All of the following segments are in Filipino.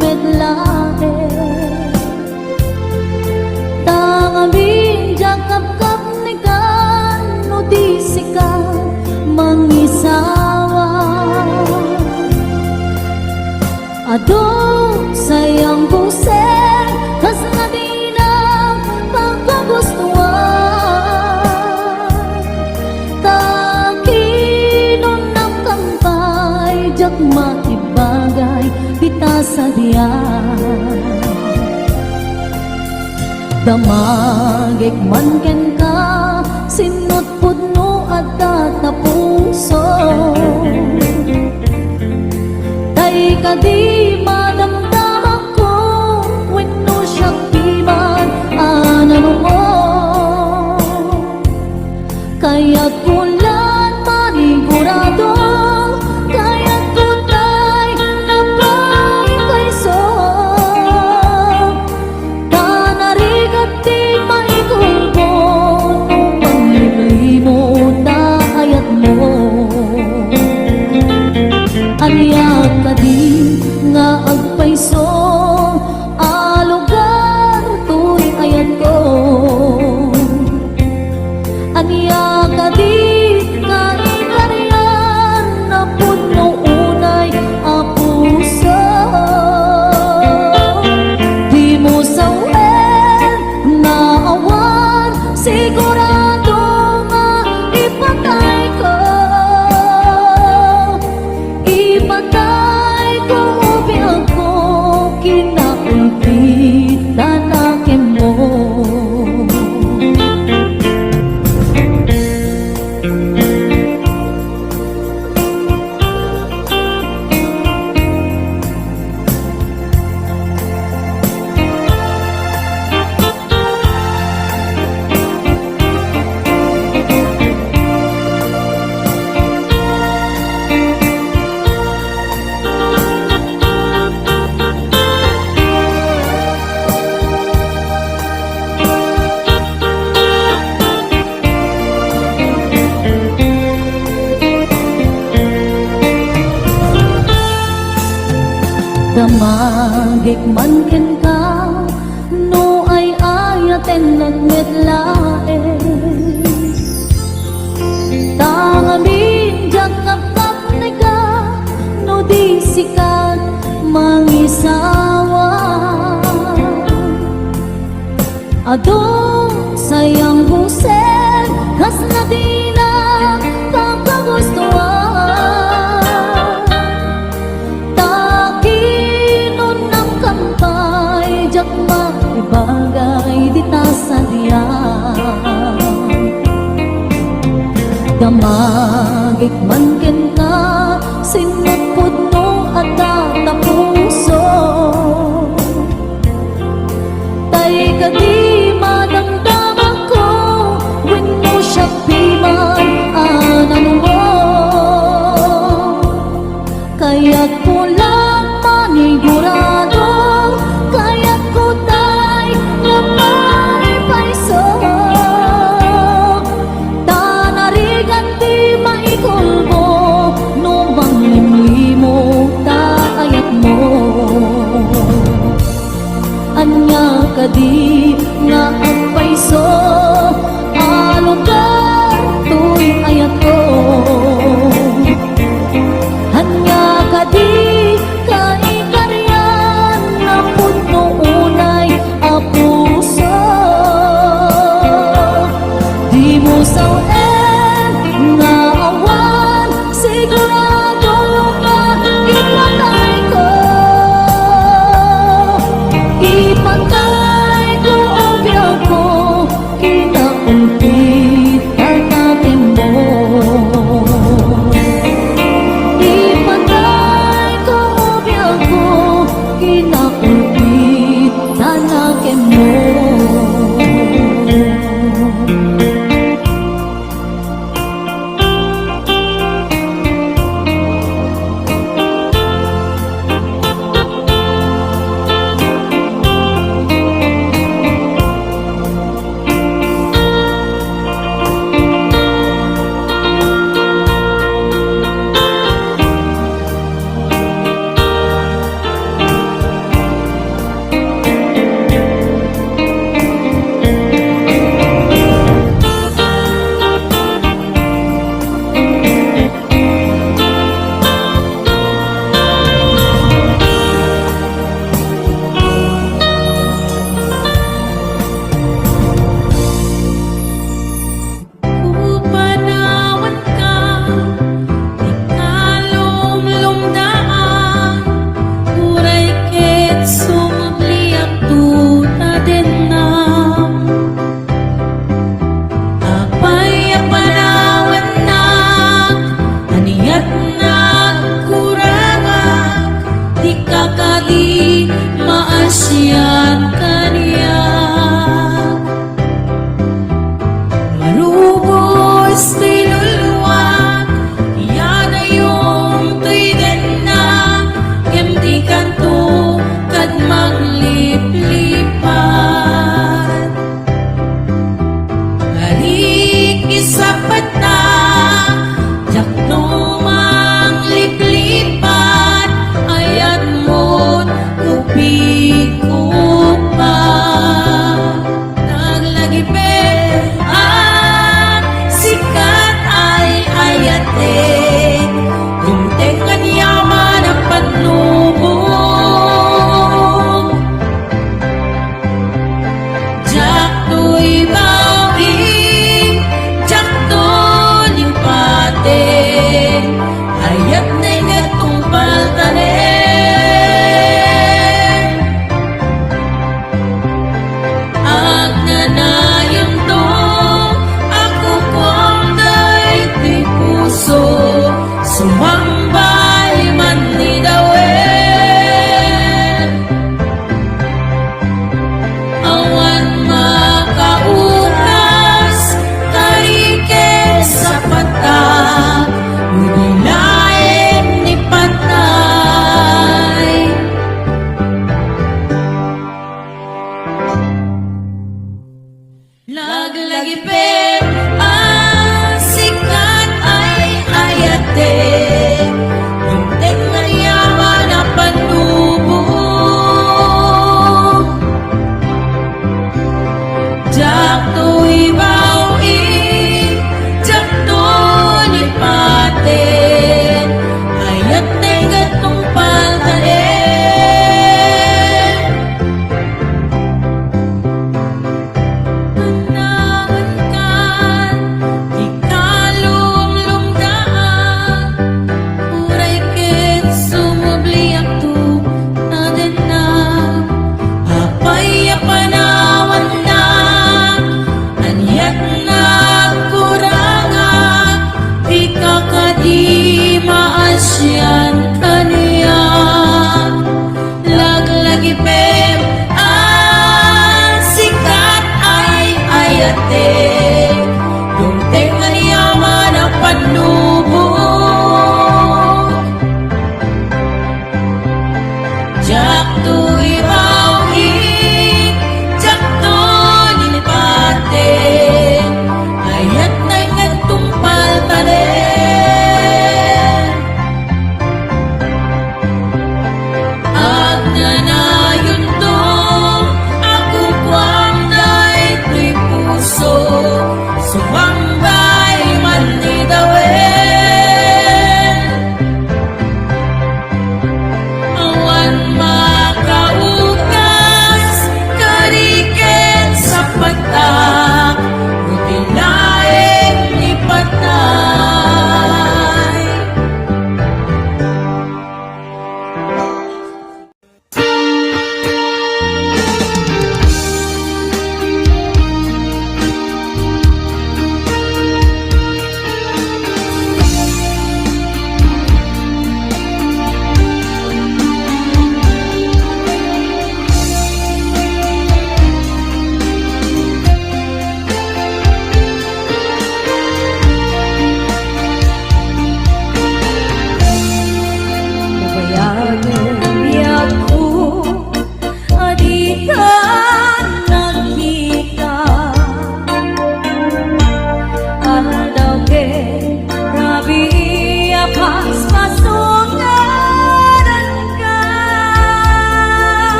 medlae tangamin jakap-kap ni kan no di sikat mangisawa adong sayang busen kas na di na pagkagustuhan takinon ng kampay jak makibagay kita sa diyan damagik man ken ka sinot pudno at tatapuso tay ka di madamdam ako wenno siya piman anano mo kaya't kulan manigurado kaya't tutay na pagkaiso tanarigat di maikulbo nung panglilimo na ayat mo aliyak ka di nga agpaiso alugar tuy ayat ko aliyak ka di nga ikaryan na puno unay apuso di mo sawen na awan sigurado nga ipatay ko biag ko kinaulpit tanakin mo damagik man ken ka no ay ayaten nagmetlae tangamin jakap-kap ni ka no di sikat mangisawa adong sayang busen kas na di na pagkagustuhan jak makibagay di ta sa diyan damagik man ken ka sinot pudno at tatapuso tay ka di madamdam ako wenno siya piman anano mo kaya't pulang manigurado kadi nga agpaiso alugar tuy ayat ko hanya kadi kaikaryan na puno unay apuso di mo sawen nga awan sigurado nga ipatay ko ipatay ko siya't kaniyak. Marubos tinulwa, yan ay yung tuigan na, yamdi kanto kad magliplipat. Balik isapat na, jak numang liplipat, ayat mo't kupiko.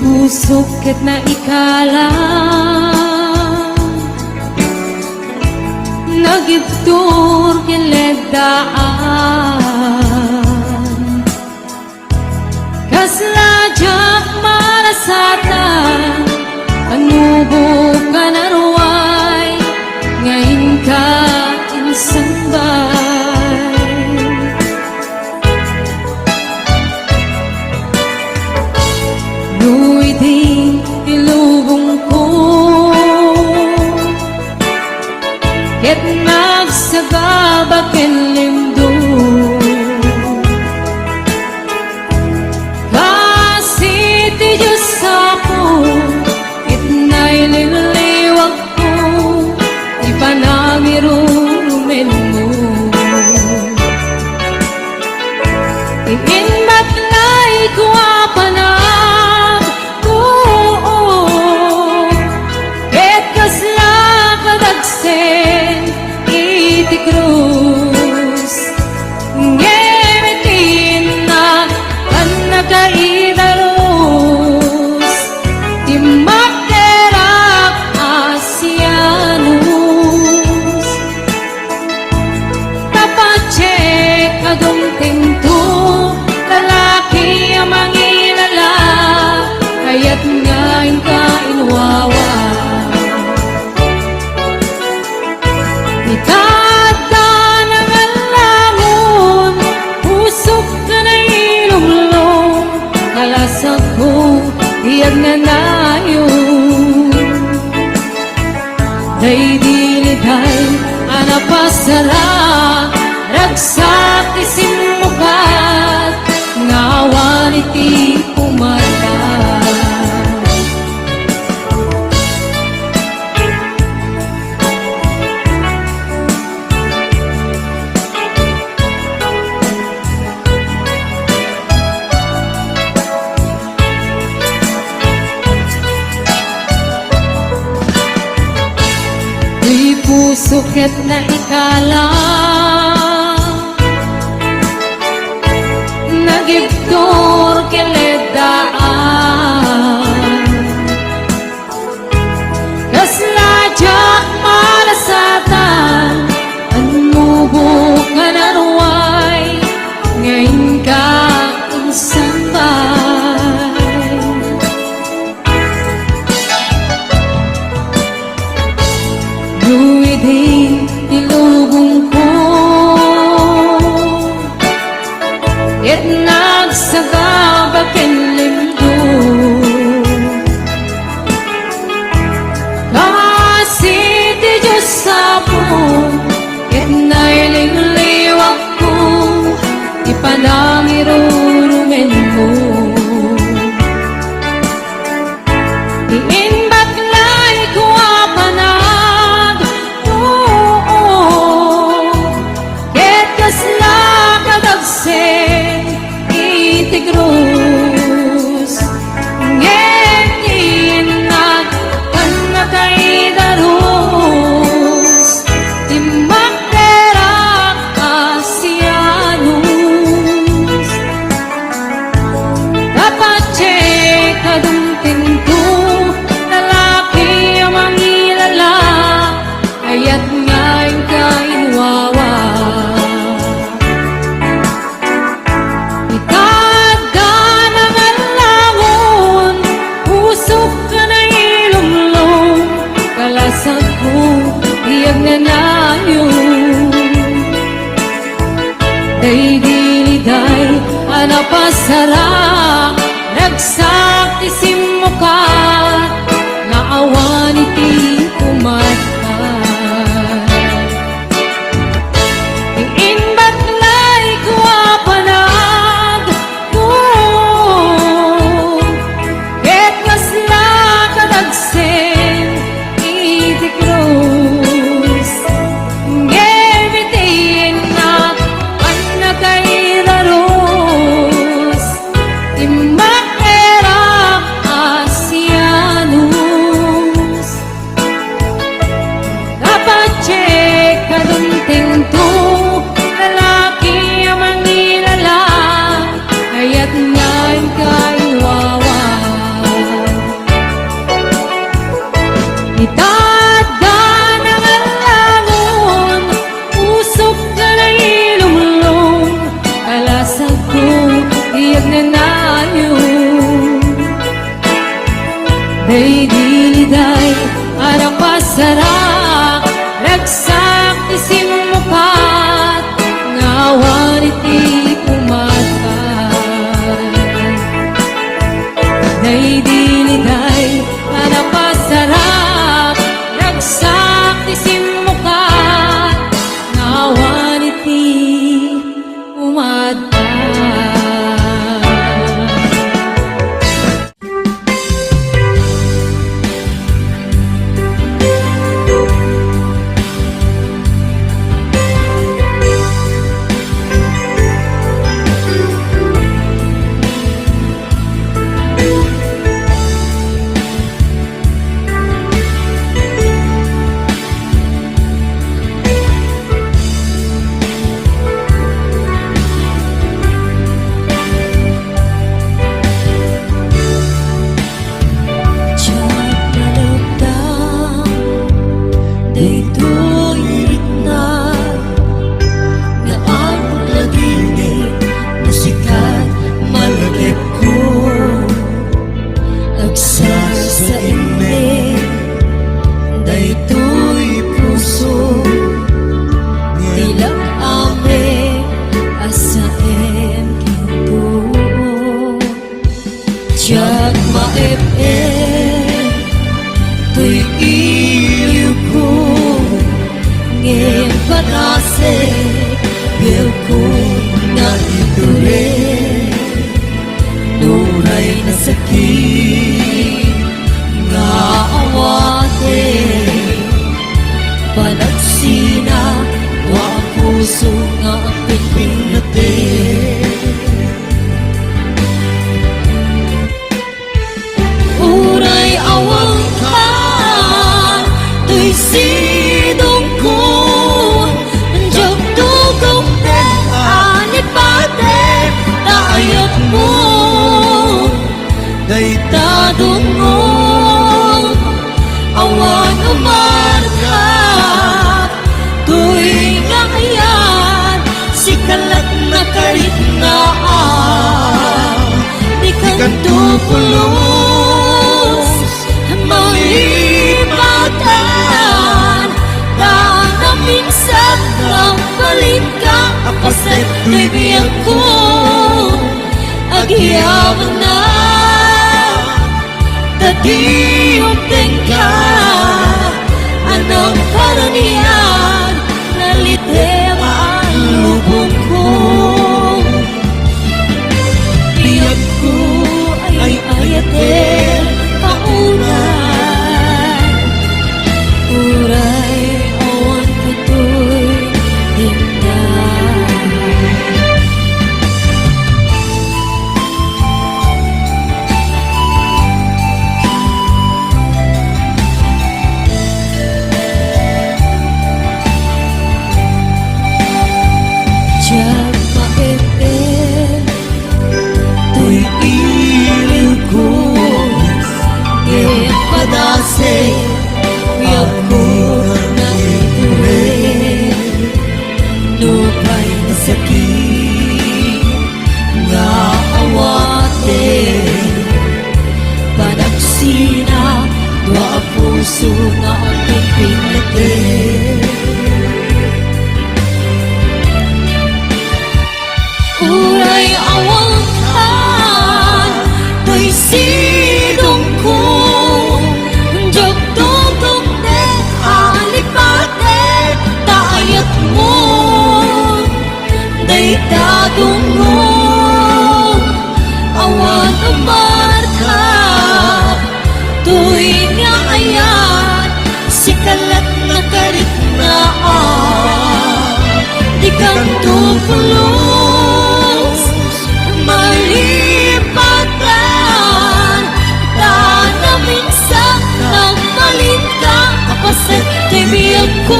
pusok ket na ikalang nagibtur kiledaan kaslajak marasatan anubog ka naruay ngayon ka insang Nu'y di ilubong ko ket nagsagabak lindo kasi ti Diyos ako ket naililiwag ko di panamirumen mo tingin batlay ko apanag iti krus ngemitin na kan nakaidarus di magderak asianus tapacek adong tinto lalaki ang mangilala kaya't ngayon ka inwawa Itata ng alamon, pusok ka na ilumlong, kalasag ko, iyag na nayon. Day diliday, anapasara, ragsak isimukat, ngawan iti umata. Di puso ket na ikalang nagibtor kiledaan kasladyak malasatan anmubo ka naruay ngayon ka insang Nu'y di ilubong Day diliday arang pasarap ragsak isimukat ngawan iti umatay. Day diliday arang pasarap ragsak isimukat ngawan iti umatay. Diyak maep-ep tuy iyo ko ngayon panase bil ko na iture nuray na sakit nga awate panagsina wa puso nga pipinate. Sidong ko Andiyak tugong din Anit pate Taayap mo Day tadungong Awan umarkat Tuy nga kayan Sikalat na karit na Di kang tupulos Malipatan Dana minsan Lang palit ka Apaset bibiyang ko Agyaman na Tadiyong tingka Anong karaniyan Nalitem ang lubong ko Biyag ko ay ayatin Kaunan Uray awan kato'y hinday. Diyak maep-ep tuy iliw ko ngayon padase biyag ko na iture nupay na sakit nga awate panagsina dua puso nga aking pinate. Uray awang kan tuy sidong ko Andiyak tugong din Alipate Taayat mo Day tadungong Awan umarkat Tuy nga ayan Sikalat na karit na Di kang tupulos Malipatan Dana minsan Nang malit ka Kapasit tibiyag ko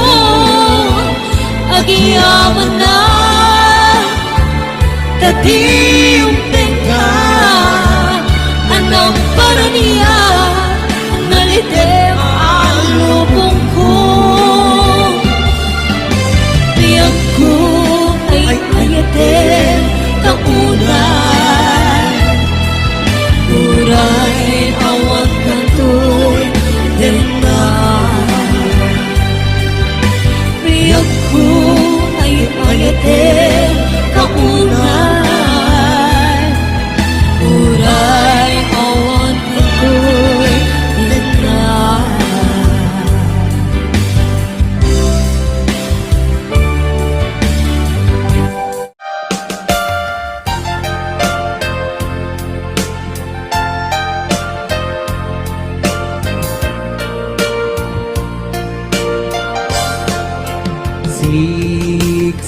Agyaman na Tadiyong tingka Anong paraniyan Nalitem ang lubong ko Biyag ko ay ayatin Kaunan Uray awan kanto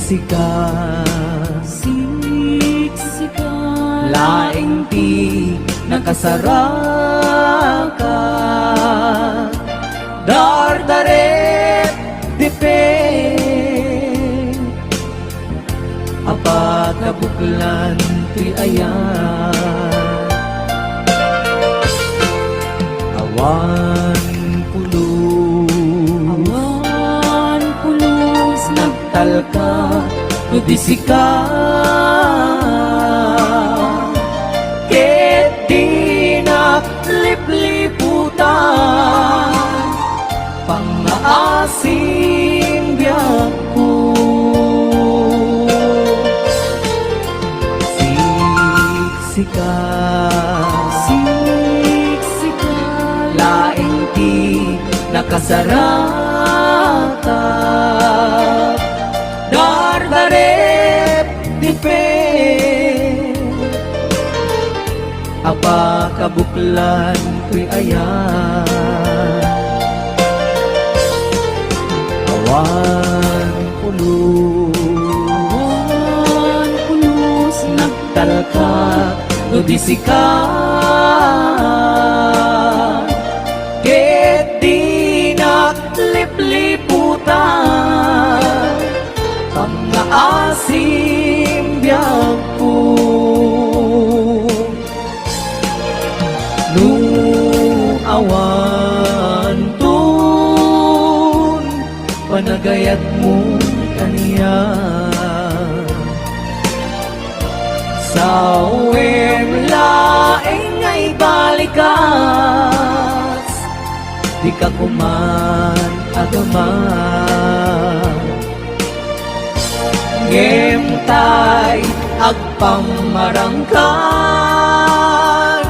siksika, laing ti nakasaraka, dardaret dipe, apat kabuklan ti ayan, awan pulos nagtalka nudisika, ket di naglipliputan pangaasim biyak ko. Siksika, laing ti nakasarata, dardarep dipe, apa kabuklan ko'y ayan, awan pulos nagtalka nudisika, ket di naglipliputan pangaasim biyak ko. Nu awan tun panagayat mo kaniya, sa uwem laeng ay balikas, di ka kuman agaman, ngemtay agpamarangkan,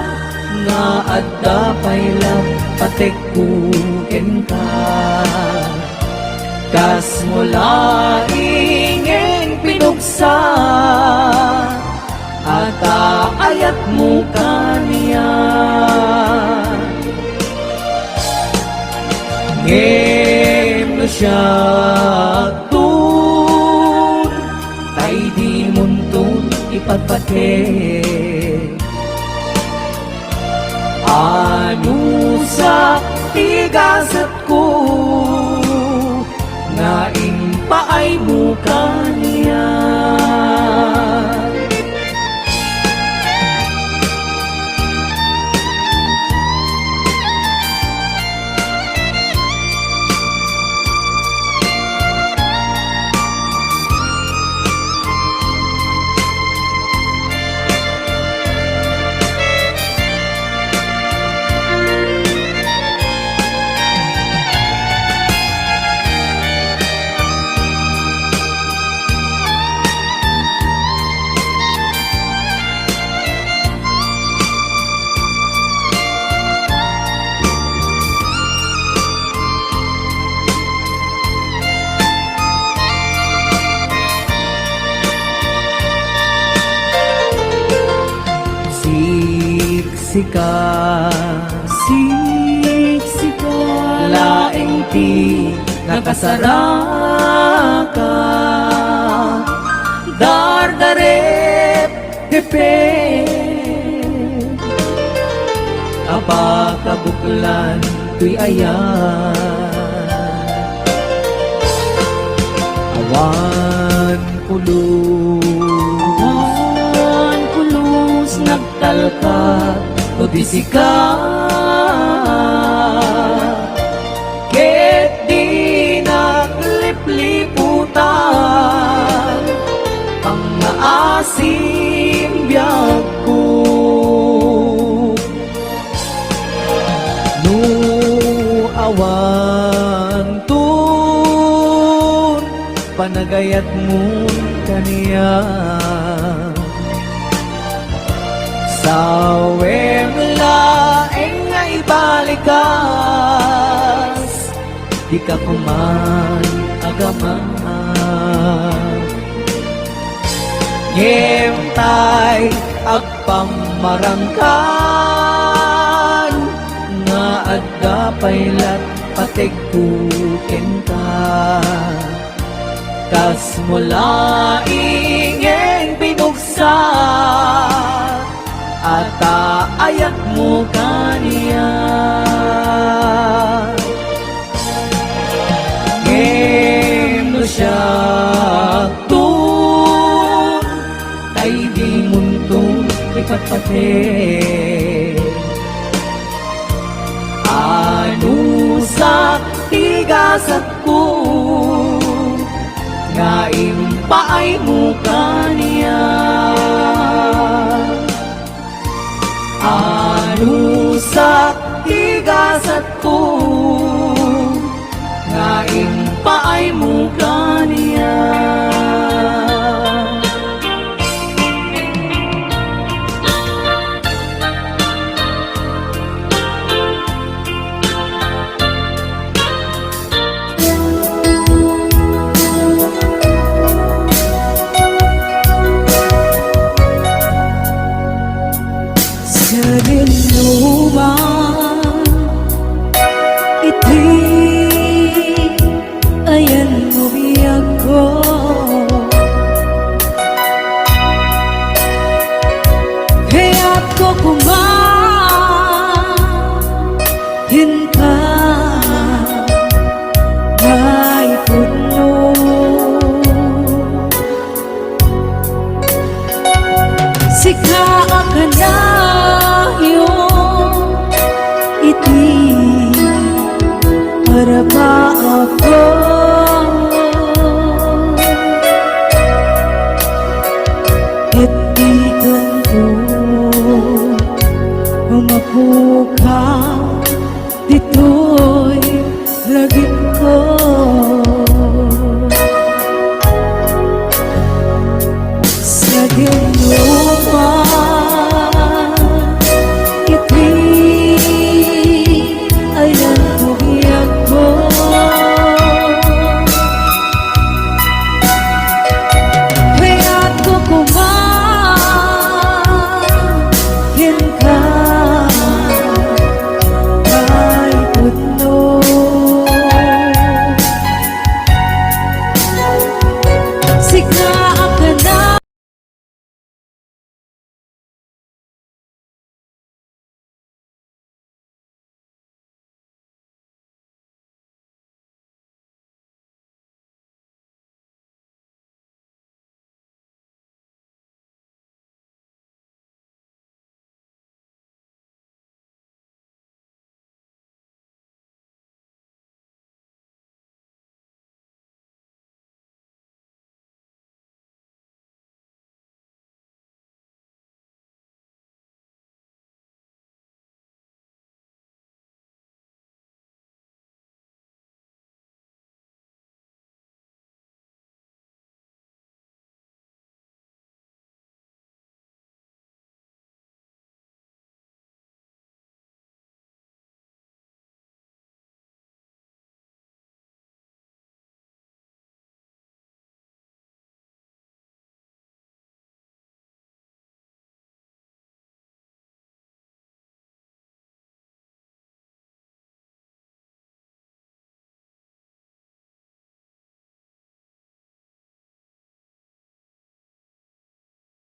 nga adda paylang patekkuken ka, kas mula ingeng pinuksa, at ayat mo kaniya, ngem no siya tun, tay di muntun ipagpate, ano sa tigasat ko, nga paay mo kaniya. Siksika, laing ti nakasaraka, dardarep tepe, apa kabuklan tuy ayan, awan pulos nagtalka nudisika, ket di naglipliputan pangaasim biyak ko. Nu awan tun panagayat mo kaniya, sawem laeng ay balikas, di ka kuman agaman, ngemtay agpamarangkan, nga adda paylat pategkuken ka, kas mula ingeng pinuksa at ayak mo kaniya. Ngem no siya tun tay di muntong ikatpate anusak tigasat ko nga impaay mo kaniya. Anusak tigasat ko nga impaay mo kaniya. Luman iti ayan mo biyag ko kaya't ko kumahin ka may puno sika ka na iti para ba ako iti kanto umaku